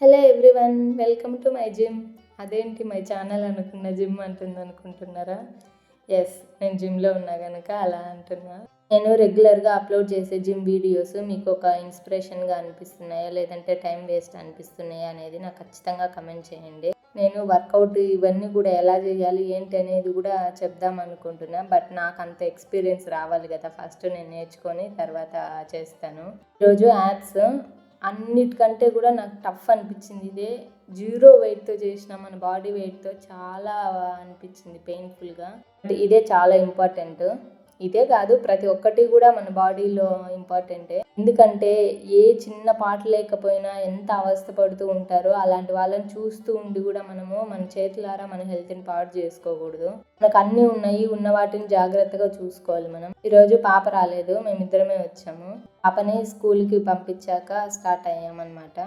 Hello everyone, welcome to my gym. అదేంటి my channel అనుకున్న gym అంటుంది అనుకుంటున్నారా? ఎస్, నేను జిమ్లో ఉన్నా కనుక అలా అంటున్నా. నేను రెగ్యులర్గా అప్లోడ్ చేసే జిమ్ వీడియోస్ మీకు ఒక ఇన్స్పిరేషన్గా అనిపిస్తున్నాయా లేదంటే టైం వేస్ట్ అనిపిస్తున్నాయా అనేది నాకు ఖచ్చితంగా కమెంట్ చేయండి. నేను వర్కౌట్ ఇవన్నీ కూడా ఎలా చేయాలి ఏంటి అనేది కూడా చెప్దాం అనుకుంటున్నా. బట్ నాకు అంత ఎక్స్పీరియన్స్ రావాలి కదా, ఫస్ట్ నేను నేర్చుకొని తర్వాత చేస్తాను. ఈరోజు యాప్స్ అన్నిటికంటే కూడా నాకు టఫ్ అనిపించింది ఇదే. 0 వెయిట్తో చేసిన మన బాడీ వెయిట్తో చాలా అనిపించింది పెయిన్ఫుల్గా. ఇదే చాలా ఇంపార్టెంట్. ఇదే కాదు, ప్రతి ఒక్కటి కూడా మన బాడీలో ఇంపార్టెంటే. ఎందుకంటే ఏ చిన్న పార్ట్ లేకపోయినా ఎంత అవస్థ పడుతూ ఉంటారో అలాంటి వాళ్ళని చూస్తూ ఉండి కూడా మనము మన చేతులారా మన హెల్త్ని పాడు చేసుకోకూడదు. మనకు అన్నీ ఉన్నాయి, ఉన్న వాటిని జాగ్రత్తగా చూసుకోవాలి. మనం ఈరోజు పాప రాలేదు, మేమిద్దరమే వచ్చాము. పాపని స్కూల్కి పంపించాక స్టార్ట్ అయ్యామన్నమాట.